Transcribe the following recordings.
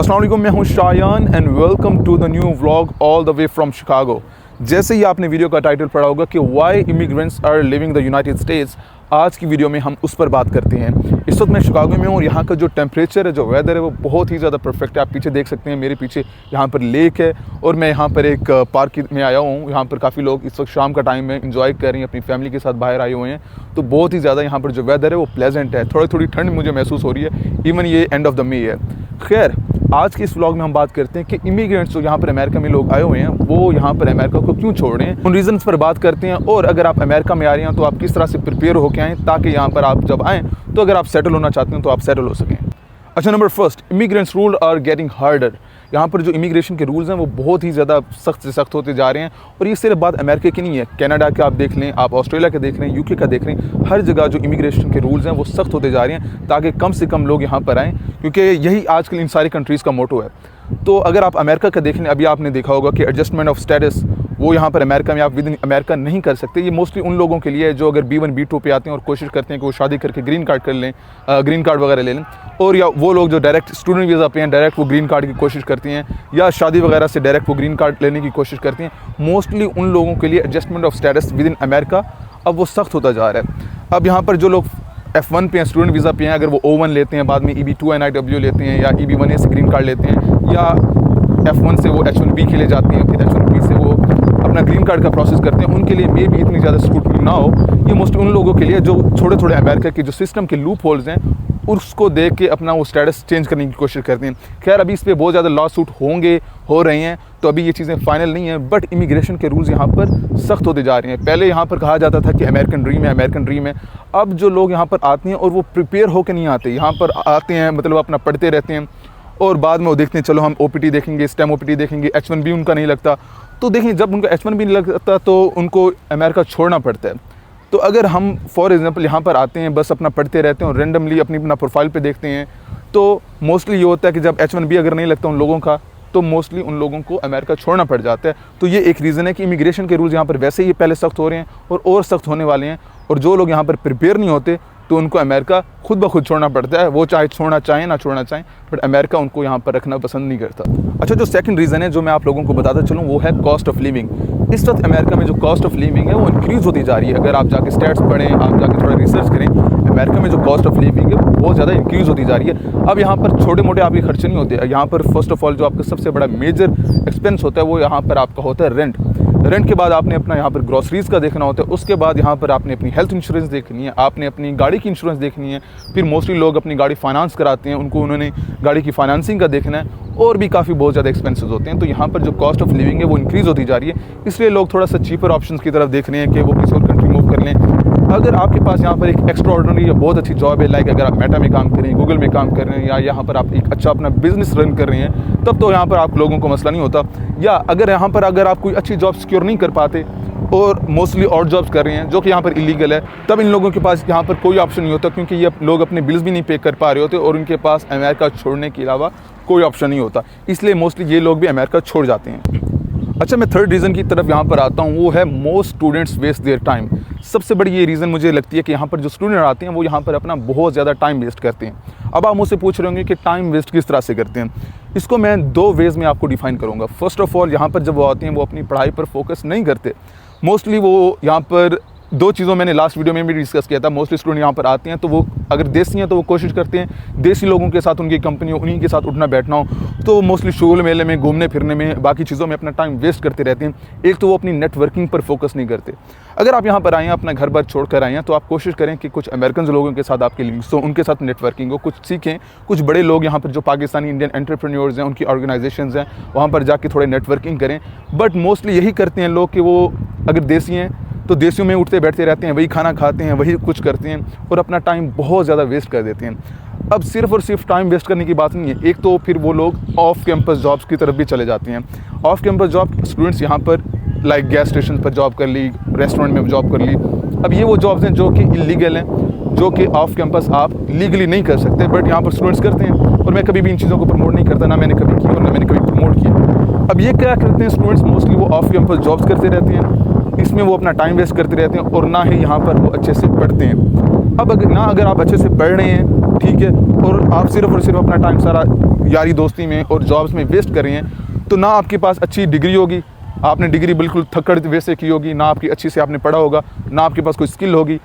अस्सलाम वालेकुम, मैं हूं Shayan and welcome to the new vlog all the way from Chicago. जैसे ही आपने वीडियो का टाइटल पढ़ा होगा कि why immigrants are leaving the United States, आज की वीडियो में हम उस पर बात करते हैं। इस वक्त मैं शिकागो में हूँ और यहाँ का जो टेम्परेचर है, जो वेदर है, वो बहुत ही ज़्यादा परफेक्ट है। आप पीछे देख सकते हैं, मेरे पीछे यहाँ पर लेक है और मैं यहाँ पर एक पार्क में आया हूँ। यहाँ पर काफ़ी लोग इस वक्त शाम का टाइम में इंजॉय कर रहे हैं, अपनी फैमिली के साथ बाहर आए हुए हैं। तो बहुत ही ज़्यादा यहाँ पर जो वेदर है वो प्लेजेंट है। थोड़ी थोड़ी ठंड मुझे महसूस हो रही है, इवन ये एंड ऑफ द मे है। खैर, आज के इस व्लॉग में हम बात करते हैं कि इमिग्रेंट्स जो यहाँ पर अमेरिका में लोग आए हुए हैं, वो यहाँ पर अमेरिका को क्यों छोड़ रहे हैं, उन रीजंस पर बात करते हैं। और अगर आप अमेरिका में आ रहे हैं तो आप किस तरह से प्रिपेयर होकर आएँ ताकि यहाँ पर आप जब आएँ तो अगर आप सेटल होना चाहते हैं तो आप सेटल हो सकें। अच्छा, number first, immigrants rule are getting harder. यहाँ पर जो इमिग्रेशन के रूल्स हैं वो बहुत ही ज़्यादा सख्त से सख्त होते जा रहे हैं। और ये सिर्फ बात अमेरिका की नहीं है, कनाडा के आप देख लें, आप ऑस्ट्रेलिया के देख लें, यूके का देख लें, हर जगह जो इमिग्रेशन के रूल्स हैं वो सख्त होते जा रहे हैं ताकि कम से कम लोग यहाँ पर आएँ, क्योंकि यही आजकल इन सारी कंट्रीज़ का मोटो है। तो अगर आप अमेरिका का देख लें, अभी आपने देखा होगा कि एडजस्टमेंट ऑफ स्टेटस वो यहाँ पर अमेरिका में आप विद इन अमेरिका नहीं कर सकते। ये मोस्टली उन लोगों के लिए है जो अगर B1 B2 पे आते हैं और कोशिश करते हैं कि वो शादी करके ग्रीन कार्ड कर लें, ग्रीन कार्ड वगैरह ले लें। और या वो लोग जो डायरेक्ट स्टूडेंट वीज़ा पे हैं, डायरेक्ट वो ग्रीन कार्ड की कोशिश करती हैं, या शादी वगैरह से डायरेक्ट वो ग्रीन कार्ड लेने की कोशिश करती हैं। मोस्टली उन लोगों के लिए adjustment of status with in America अब वो सख्त होता जा रहा है। अब यहाँ पर जो लोग F1 पे हैं, स्टूडेंट वीज़ा पे हैं, अगर वो O1 लेते हैं, बाद में EB2 NIW लेते हैं, या EB1A से ग्रीन कार्ड लेते हैं, या F1 से वो H1B के लिए जाते हैं, फिर H1B से वो अपना ग्रीन कार्ड का प्रोसेस करते हैं, उनके लिए मे भी इतनी ज़्यादा स्क्रूटनी ना हो। ये मोस्टली उन लोगों के लिए जो थोड़े थोड़े अमेरिका के जो सिस्टम के लूप होल्स हैं उसको देख के अपना वो स्टेटस चेंज करने की कोशिश करते हैं। खैर, अभी इस पर बहुत ज़्यादा लॉ सूट हो रहे हैं, तो अभी ये चीज़ें फाइनल नहीं है। बट इमिग्रेशन के रूल्स यहाँ पर सख्त होते जा रहे हैं। पहले यहाँ पर कहा जाता था कि अमेरिकन ड्रीम है, अमेरिकन ड्रीम है। अब जो लोग यहाँ पर आते हैं और वो प्रिपेयर होकर नहीं आते, यहाँ पर आते हैं मतलब अपना पढ़ते रहते हैं और बाद में वो देखते हैं चलो हम OPT देखेंगे, स्टेम OPT देखेंगे, H1B उनका नहीं लगता। तो देखिए, जब उनका H1B नहीं लगता तो उनको अमेरिका छोड़ना पड़ता है। तो अगर हम फॉर एग्जांपल यहाँ पर आते हैं, बस अपना पढ़ते रहते हैं और रेंडमली अपना प्रोफाइल पे देखते हैं, तो मोस्टली ये होता है कि जब H1B अगर नहीं लगता उन लोगों का, तो मोस्टली उन लोगों को अमेरिका छोड़ना पड़ जाता है। तो ये एक रीज़न है कि इमिग्रेशन के रूल्स यहाँ पर वैसे ही पहले सख्त हो रहे हैं और सख्त होने वाले हैं। और जो लोग यहाँ पर प्रिपेयर नहीं होते तो उनको अमेरिका खुद ब खुद छोड़ना पड़ता है। वो चाहे छोड़ना चाहें ना छोड़ना चाहें, बट अमेरिका उनको यहाँ पर रखना पसंद नहीं करता। अच्छा, जो सेकंड रीज़न है जो मैं आप लोगों को बताता चलूँ, वो है कॉस्ट ऑफ लिविंग। इस वक्त अमेरिका में जो कॉस्ट ऑफ लिविंग है वो इंक्रीज़ होती जा रही है। अगर आप जाके स्टैट्स पढ़ें, आप जाके थोड़ा रिसर्च करें, अमेरिका में जो कॉस्ट ऑफ लिविंग है वो बहुत ज़्यादा इंक्रीज़ होती जा रही है। अब यहाँ पर छोटे मोटे आपके खर्चे नहीं होते। यहाँ पर फर्स्ट ऑफ ऑल जो आपका सबसे बड़ा मेजर एक्सपेंस होता है वो यहाँ पर आपका होता है रेंट। रेंट के बाद आपने अपना यहाँ पर ग्रॉसरीज़ का देखना होता है। उसके बाद यहाँ पर आपने अपनी हेल्थ इंश्योरेंस देखनी है, आपने अपनी गाड़ी की इंश्योरेंस देखनी है। फिर मोस्टली लोग अपनी गाड़ी फाइनेंस कराते हैं, उन्होंने गाड़ी की फाइनेंसिंग का देखना है, और भी काफ़ी बहुत ज़्यादा एक्सपेंसेस होते हैं। तो यहाँ पर जो कॉस्ट ऑफ लिविंग है वो इंक्रीज़ होती जा रही है। इसलिए लोग थोड़ा सा चीपर ऑप्शंस की तरफ देख रहे हैं कि वो किसी और कंट्री मूव कर लें। अगर आपके पास यहाँ पर एक एक्स्ट्रा ऑर्डिनरी या बहुत अच्छी जॉब है, लाइक अगर आप मेटा में काम कर रहे हैं, गूगल में काम कर रहे हैं, या यहाँ पर आप एक अच्छा अपना बिजनेस रन कर रहे हैं, तब तो यहाँ पर आप लोगों को मसला नहीं होता। या अगर यहाँ पर अगर आप कोई अच्छी जॉब सिक्योर नहीं कर पाते और मोस्टली और जॉब्स कर रहे हैं जो कि यहाँ पर इलीगल है, तब इन लोगों के पास यहाँ पर कोई ऑप्शन नहीं होता, क्योंकि ये लोग अपने बिल्स भी नहीं पे कर पा रहे होते और उनके पास अमेरिका छोड़ने के अलावा कोई ऑप्शन नहीं होता। इसलिए मोस्टली ये लोग भी अमेरिका छोड़ जाते हैं। अच्छा, मैं थर्ड रीज़न की तरफ यहाँ पर आता हूँ, वो है most students waste their time. सबसे बड़ी ये रीज़न मुझे लगती है कि यहाँ पर जो स्टूडेंट आते हैं वो यहाँ पर अपना बहुत ज़्यादा टाइम वेस्ट करते हैं। अब आप मुझसे पूछ रहे होंगे कि टाइम वेस्ट किस तरह से करते हैं। इसको मैं 2 वेज़ में आपको डिफ़ाइन करूँगा। फर्स्ट ऑफ ऑल, यहाँ पर जब वो आते हैं वो अपनी पढ़ाई पर फोकस नहीं करते। मोस्टली वो यहाँ पर 2 चीज़ों मैंने लास्ट वीडियो में भी डिस्कस किया था। मोस्टली स्टूडेंट यहाँ पर आते हैं तो वो अगर देसी हैं तो वो कोशिश करते हैं देसी लोगों के साथ, उनकी कंपनी हो, उन्हीं के साथ उठना बैठना हो, तो मोस्टली शोल मेले में, घूमने फिरने में, बाकी चीज़ों में अपना टाइम वेस्ट करते रहते हैं। एक तो वो अपनी नेटवर्किंग पर फोकस नहीं करते। अगर आप यहाँ पर आए हैं, अपना घर बार छोड़ कर आए हैं, तो आप कोशिश करें कि कुछ अमेरिकन लोगों के साथ आपके लिंक्स हो, उनके साथ नेटवर्किंग हो, कुछ सीखें। कुछ बड़े लोग यहाँ पर जो पाकिस्तानी इंडियन एंटरप्रेन्योर्स हैं, उनकी ऑर्गेनाइजेशंस हैं, वहाँ पर जाके थोड़े नेटवर्किंग करें। बट मोस्टली यही करते हैं लोग कि वो अगर देसी हैं तो देसियों में उठते बैठते रहते हैं, वही खाना खाते हैं, वही कुछ करते हैं और अपना टाइम बहुत ज़्यादा वेस्ट कर देते हैं। अब सिर्फ और सिर्फ टाइम वेस्ट करने की बात नहीं है, एक तो फिर वो लोग ऑफ कैंपस जॉब्स की तरफ भी चले जाते हैं। ऑफ कैंपस जॉब स्टूडेंट्स यहाँ पर लाइक गैस स्टेशन पर जॉब कर ली, रेस्टोरेंट में जॉब कर ली। अब ये वो जॉब्स हैं जो कि इलीगल हैं, जो कि ऑफ कैंपस आप लीगली नहीं कर सकते, बट यहाँ पर स्टूडेंट्स करते हैं। और मैं कभी भी इन चीज़ों को प्रमोट नहीं करता, ना मैंने कभी की और ना मैंने कभी प्रमोट किया। अब ये क्या करते हैं स्टूडेंट्स, मोस्टली वो ऑफ कैंपस जॉब्स करते रहते हैं, इसमें वो अपना टाइम वेस्ट करते रहते हैं और ना ही यहाँ पर वो अच्छे से पढ़ते हैं। अब अगर आप अच्छे से पढ़ रहे हैं, ठीक है, और आप सिर्फ और सिर्फ अपना टाइम सारा यारी दोस्ती में और जॉब्स में वेस्ट कर रहे हैं, तो ना आपके पास अच्छी डिग्री होगी, आपने डिग्री बिल्कुल थक्कड़ वैसे की होगी, ना आपकी अच्छी से आपने पढ़ा होगा, ना आपके पास कोई स्किल होगी,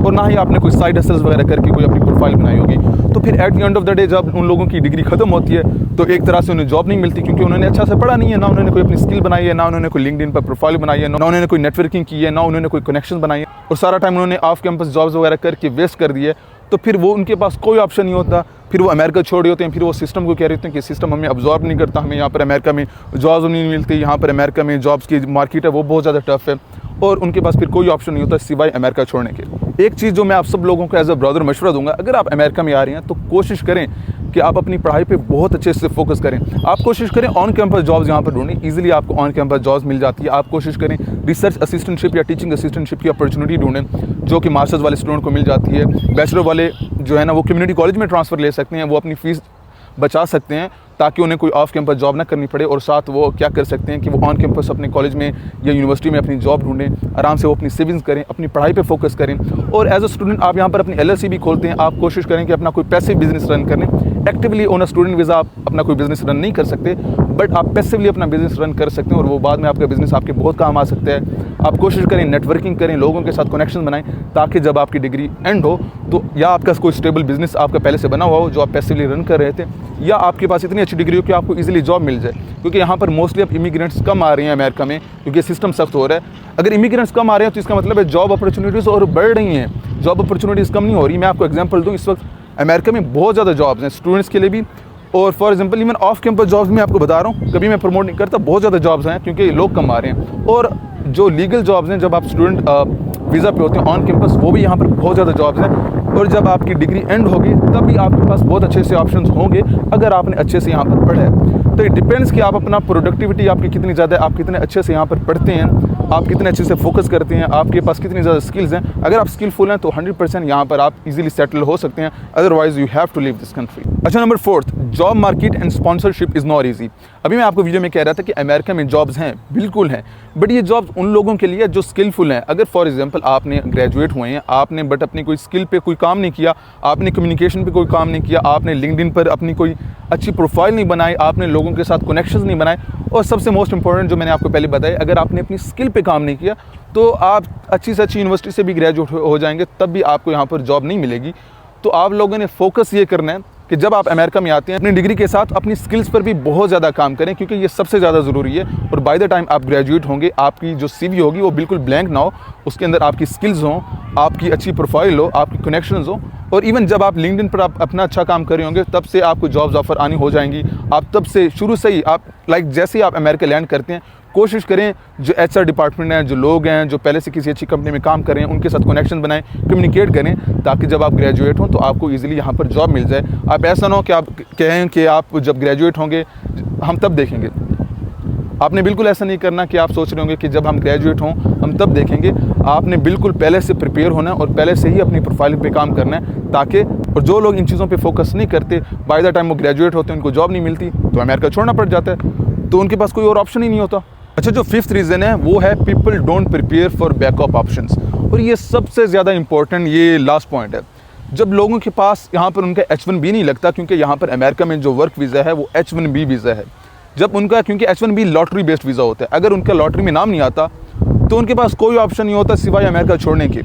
और ना ही आपने कोई साइड हसल्स वगैरह करके कोई अपनी प्रोफाइल बनाई होगी। तो फिर eight the end of the day जब उन लोगों की डिग्री खत्म होती है तो एक तरह से उन्हें जॉब नहीं मिलती, क्योंकि उन्होंने अच्छा से पढ़ा नहीं है, ना उन्होंने कोई अपनी स्किल बनाई है, ना उन्होंने कोई लिंक्डइन पर प्रोफाइल बनाई है, ना उन्होंने कोई नेटवर्किंग की है, ना उन्होंने कोई कनेक्शन बनाई है, और सारा टाइम उन्होंने ऑफ कैंपस जॉब्स वगैरह करके वेस्ट कर दिए। तो फिर वो उनके पास कोई ऑप्शन नहीं होता, फिर वो अमेरिका छोड़ रहे होते हैं, फिर वो सिस्टम को कह रहे होते हैं कि सिस्टम हमें अब्जॉर्ब नहीं करता, हमें यहाँ पर अमेरिका में जॉब्स नहीं मिलती, यहाँ पर अमेरिका में जॉब्स की मार्केट है वो बहुत ज़्यादा टफ है, और उनके पास फिर कोई ऑप्शन नहीं होता सिवाय अमेरिका छोड़ने के। एक चीज़ जो मैं आप सब लोगों को एज अ ब्रदर मशवरा दूंगा, अगर आप अमेरिका में आ रहे हैं तो कोशिश करें कि आप अपनी पढ़ाई पे बहुत अच्छे से फोकस करें। आप कोशिश करें ऑन कैंपस जॉब्स यहाँ पर ढूंढें, इजीली आपको ऑन कैंपस जॉब्स मिल जाती है। आप कोशिश करें रिसर्च असिस्टेंटशिप या टीचिंग असिस्टेंटशिप की अपॉर्चुनिटी ढूंढें, जो कि मास्टर्स वाले स्टूडेंट को मिल जाती है। बैचलर वाले जो है ना वो कम्युनिटी कॉलेज में ट्रांसफ़र ले सकते हैं, वो अपनी फ़ीस बचा सकते हैं ताकि उन्हें कोई ऑफ कैंपस जॉब ना करनी पड़े, और साथ वो क्या कर सकते हैं कि वो ऑन कैंपस अपने कॉलेज में या यूनिवर्सिटी में अपनी जॉब ढूंढें, आराम से वो अपनी सेविंग्स करें, अपनी पढ़ाई पे फोकस करें। और एज अ स्टूडेंट आप यहाँ पर अपनी LLC भी खोलते हैं, आप कोशिश करें कि अपना कोई पैसिव बिजनेस रन करें। Actively on a student visa आप अपना कोई बिजनेस रन नहीं कर सकते, बट आप पैसिवली अपना बिजनेस रन कर सकते हैं, और वो बाद में आपका बिजनेस आपके बहुत काम आ सकता है। आप कोशिश करें नेटवर्किंग करें, लोगों के साथ कनेक्शन बनाएं, ताकि जब आपकी डिग्री एंड हो तो या आपका कोई स्टेबल बिजनेस आपका पहले से बना हुआ हो जो आप पैसिवली रन कर रहे थे, या आपके पास इतनी अच्छी डिग्री हो कि आपको इजीली जॉब मिल जाए। क्योंकि यहाँ पर मोस्टली अब इमिग्रेंट्स कम आ रहे हैं अमेरिका में, क्योंकि सिस्टम सख्त हो रहा है। अगर इमिग्रेंट्स कम आ रहे हैं तो इसका मतलब है जॉब अपॉर्चुनिटीज़ और बढ़ रही हैं, जॉब अपॉर्चुनिटीज़ कम नहीं हो रही। मैं आपको एग्जांपल दूँ, इस वक्त अमेरिका में बहुत ज़्यादा जॉब्स हैं स्टूडेंट्स के लिए भी, और for example even off campus jobs में आपको बता रहा हूँ, कभी मैं प्रमोट नहीं करता, बहुत ज़्यादा जॉब्स हैं क्योंकि लोग कम आ रहे हैं। और जो लीगल जॉब्स हैं, जब आप स्टूडेंट वीज़ा पे होते हैं ऑन कैंपस, वो भी यहाँ पर बहुत ज़्यादा जॉब्स हैं। और जब आपकी डिग्री एंड होगी तब भी आपके पास बहुत अच्छे से ऑप्शंस होंगे अगर आपने अच्छे से यहाँ पर पढ़ा है। तो इट डिपेंड्स कि आप अपना प्रोडक्टिविटी आपकी कितनी ज़्यादा है, आप कितने अच्छे से यहाँ पर पढ़ते हैं, आप कितने अच्छे से फोकस करते हैं, आपके पास कितनी ज़्यादा स्किल्स हैं। अगर आप स्किलफुल हैं तो 100% यहाँ पर आप इजीली सेटल हो सकते हैं, otherwise you have to leave this country. अच्छा, number 4, job market and sponsorship is not easy. अभी मैं आपको वीडियो में कह रहा था कि अमेरिका में जॉब्स हैं, बिल्कुल हैं, बट ये जॉब्स उन लोगों के लिए जो स्किलफुल हैं। अगर फॉर एग्जांपल आपने ग्रेजुएट हुए हैं, आपने बट अपनी कोई स्किल पे कोई काम नहीं किया, आपने कम्युनिकेशन पे कोई काम नहीं किया, आपने लिंक्डइन पर अपनी कोई अच्छी प्रोफाइल नहीं बनाई, आपने लोगों के साथ कनेक्शंस नहीं बनाए, और सबसे मोस्ट इंपॉर्टेंट जो मैंने आपको पहले बताया, अगर आपने अपनी स्किल पे काम नहीं किया तो आप अच्छी से अच्छी यूनिवर्सिटी से भी ग्रेजुएट हो जाएंगे, तब भी आपको यहाँ पर जॉब नहीं मिलेगी। तो आप लोगों ने फोकस ये करना है कि जब आप अमेरिका में आते हैं अपनी डिग्री के साथ अपनी स्किल्स पर भी बहुत ज़्यादा काम करें, क्योंकि ये सबसे ज़्यादा ज़रूरी है। और बाय द टाइम आप ग्रेजुएट होंगे, आपकी जो CV होगी वो बिल्कुल ब्लैंक ना हो, उसके अंदर आपकी स्किल्स हों, आपकी अच्छी प्रोफाइल हो, आपकी कनेक्शंस हो। और इवन जब आप लिंक्डइन पर आप अपना अच्छा काम कर रहे होंगे, तब से आपको जॉब्स ऑफर आनी हो जाएंगी। आप तब से शुरू से ही आप जैसे ही आप अमेरिका लैंड करते हैं, कोशिश करें जो HR डिपार्टमेंट है, जो लोग हैं जो पहले से किसी अच्छी कंपनी में काम कर रहे हैं, उनके साथ कनेक्शन बनाएं, कम्युनिकेट करें, ताकि जब आप ग्रेजुएट हों तो आपको इजीली यहाँ पर जॉब मिल जाए। आप ऐसा ना हो कि आप कहें कि आप जब ग्रेजुएट होंगे हम तब देखेंगे। आपने बिल्कुल ऐसा नहीं करना कि आप सोच रहे होंगे कि जब हम ग्रेजुएट हों हम तब देखेंगे। आपने बिल्कुल पहले से प्रिपेयर होना है और पहले से ही अपनी प्रोफाइल पे काम करना है, ताकि और जो लोग इन चीज़ों पे फोकस नहीं करते, बाय द टाइम वो ग्रेजुएट होते हैं उनको जॉब नहीं मिलती तो अमेरिका छोड़ना पड़ जाता है, तो उनके पास कोई और ऑप्शन ही नहीं होता। अच्छा, जो 5th रीज़न है वो है people don't prepare for backup options, और ये सबसे ज़्यादा इंपॉर्टेंट ये लास्ट पॉइंट है। जब लोगों के पास यहाँ पर उनका H1B नहीं लगता, क्योंकि यहाँ पर अमेरिका में जो वर्क वीज़ा है वो H1B वीज़ा है। जब उनका, क्योंकि H1B लॉटरी बेस्ड वीज़ा होता है, अगर उनका लॉटरी में नाम नहीं आता तो उनके पास कोई ऑप्शन नहीं होता सिवाय अमेरिका छोड़ने के।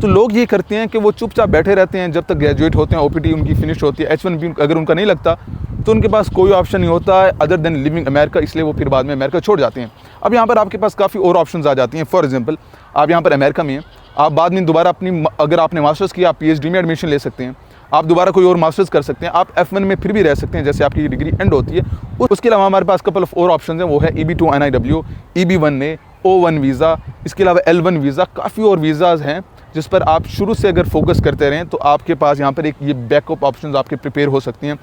तो लोग ये करते हैं कि वो चुपचाप बैठे रहते हैं जब तक ग्रेजुएट होते हैं, OPT उनकी फिनिश होती है, H1B अगर उनका नहीं लगता तो उनके पास कोई ऑप्शन नहीं होता है अदर देन लिविंग अमेरिका, इसलिए वो फिर बाद में अमेरिका छोड़ जाते हैं। अब यहाँ पर आपके पास काफ़ी और ऑप्शंस आ जाती हैं। फॉर एग्जांपल, आप यहाँ पर अमेरिका में हैं, आप बाद में दोबारा अपनी, अगर आपने मास्टर्स किया, आप PhD में एडमिशन ले सकते हैं, आप दोबारा कोई और मास्टर्स कर सकते हैं, आप F1 में फिर भी रह सकते हैं जैसे आपकी डिग्री एंड होती है। उसके अलावा हमारे पास कपल ऑफ और ऑप्शन हैं, वो है EB2 NIW, EB1 ने O1 वीज़ा, इसके अलावा L1 वीज़ा, काफ़ी और वीज़ाज़ हैं जिस पर आप शुरू से अगर फोकस करते रहें तो आपके पास यहाँ पर एक ये बैकअप ऑप्शंस आपके प्रिपेयर हो सकती हैं।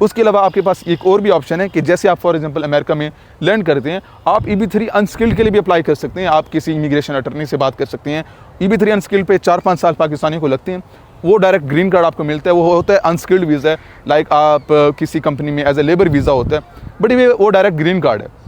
उसके अलावा आपके पास एक और भी ऑप्शन है कि जैसे आप फॉर एग्जांपल अमेरिका में लैंड करते हैं, आप EB3 अनस्किल्ड के लिए भी अप्लाई कर सकते हैं। आप किसी इमिग्रेशन अटर्नी से बात कर सकते हैं। EB3 अनस्किल्ड पे 4-5 साल पाकिस्तानियों को लगते हैं, वो डायरेक्ट ग्रीन कार्ड आपको मिलता है। वो होता है अनस्किल्ड वीज़ा है, लाइक आप किसी कंपनी में एज ए लेबर वीज़ा होता है, बट वो डायरेक्ट ग्रीन कार्ड है।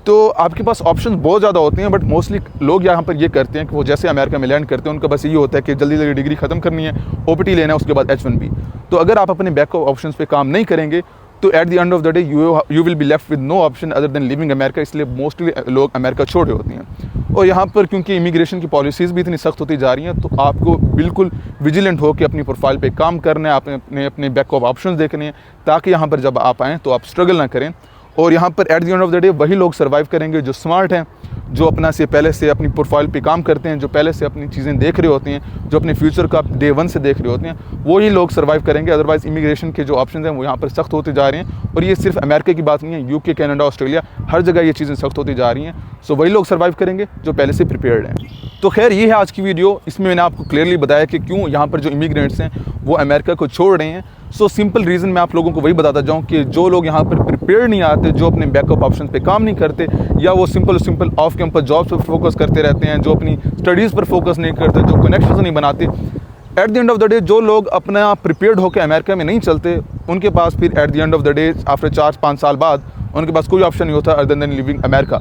तो आपके पास ऑप्शन बहुत ज़्यादा होते हैं, बट मोस्टली लोग यहाँ पर ये करते हैं कि वो जैसे अमेरिका में लैंड करते हैं उनका बस ये होता है कि जल्दी जल्दी डिग्री ख़त्म करनी है, OPT लेना है, उसके बाद H1B। तो अगर आप अपने बैकअप ऑप्शंस पे काम नहीं करेंगे तो at the end of the day you will be left with no option other than leaving America. इसलिए मोस्टली लोग अमेरिका छोड़ रहे होते हैं। और यहाँ पर क्योंकि इमिग्रेशन की पॉलिसीज़ भी इतनी सख्त होती जा रही हैं, तो आपको बिल्कुल विजिलेंट हो कि अपनी प्रोफाइल पे काम करना है, आपने अपने बैकअप ऑप्शन देखने हैं, ताकि यहाँ पर जब आप आएँ तो आप स्ट्रगल ना करें। और यहाँ पर eight the end of the day वही लोग सर्वाइव करेंगे जो स्मार्ट हैं, जो अपना से पहले से अपनी प्रोफाइल पे काम करते हैं, जो पहले से अपनी चीज़ें देख रहे होते हैं, जो अपने फ्यूचर का डे 1 से देख रहे होते हैं, वही लोग सर्वाइव करेंगे। अदरवाइज़ इमिग्रेशन के जो ऑप्शन हैं वो यहाँ पर सख्त होते जा रहे हैं। और ये सिर्फ अमेरिका की बात नहीं है, यूके, कनाडा, ऑस्ट्रेलिया, हर जगह ये चीज़ें सख्त होती जा रही हैं। सो वही लोग सर्वाइव करेंगे जो पहले से प्रिपेयर्ड हैं। तो खैर ये है आज की वीडियो। इसमें मैंने आपको क्लियरली बताया कि क्यों यहाँ पर जो इमिग्रेंट्स हैं वो अमेरिका को छोड़ रहे हैं। सो सिंपल रीज़न मैं आप लोगों को वही बताता जाऊँ कि जो लोग यहाँ पर प्रिपेयर नहीं आते, जो अपने बैकअप ऑप्शन पे काम नहीं करते, या वो सिंपल ऑफ कैंपस जॉब्स पर फोकस करते रहते हैं, जो अपनी स्टडीज़ पर फोकस नहीं करते, जो कनेक्शंस नहीं बनाते, eight the end of the day जो लोग अपना प्रिपेयर्ड होकर अमेरिका में नहीं चलते, उनके पास फिर eight the end of the day after 4-5 साल बाद उनके पास कोई ऑप्शन नहीं होता other than leaving America.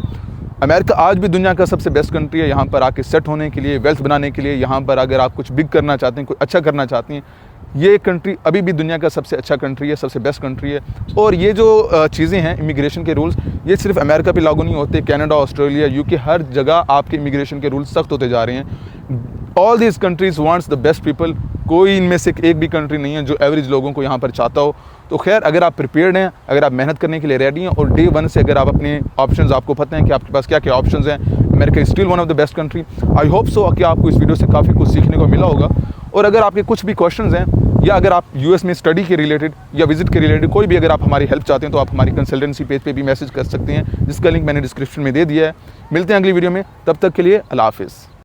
America आज भी दुनिया का सबसे बेस्ट कंट्री है यहाँ पर आके सेट होने के लिए, वेल्थ बनाने के लिए। यहाँ पर अगर आप कुछ बिग करना चाहते हैं, कुछ अच्छा करना चाहते हैं, ये कंट्री अभी भी दुनिया का सबसे अच्छा कंट्री है, सबसे बेस्ट कंट्री है। और ये जो चीज़ें हैं इमिग्रेशन के रूल्स, ये सिर्फ अमेरिका पे लागू नहीं होते, कनाडा, ऑस्ट्रेलिया, यूके, हर जगह आपके इमिग्रेशन के रूल्स सख्त होते जा रहे हैं। All these countries wants the best people. कोई इनमें से एक भी कंट्री नहीं है जो एवरेज लोगों को यहाँ पर चाहता हो। तो खैर अगर आप प्रिपेयर्ड हैं, अगर आप मेहनत करने के लिए रेडी हैं, और डे 1 से अगर आप अपने ऑप्शंस आपको पता हैं कि आपके पास क्या क्या ऑप्शंस हैं, America is still one of the best country. I hope so कि आपको इस वीडियो से काफ़ी कुछ सीखने को मिला होगा। और अगर आपके कुछ भी क्वेश्चंस हैं, या अगर आप यूएस में स्टडी के रिलेटेड या विजिट के रिलेटेड कोई भी अगर आप हमारी हेल्प चाहते हैं, तो आप हमारी कंसल्टेंसी पेज पे भी मैसेज कर सकते हैं, जिसका लिंक मैंने डिस्क्रिप्शन में दे दिया है। मिलते हैं अगली वीडियो में, तब तक के लिए अल्लाह हाफिज़।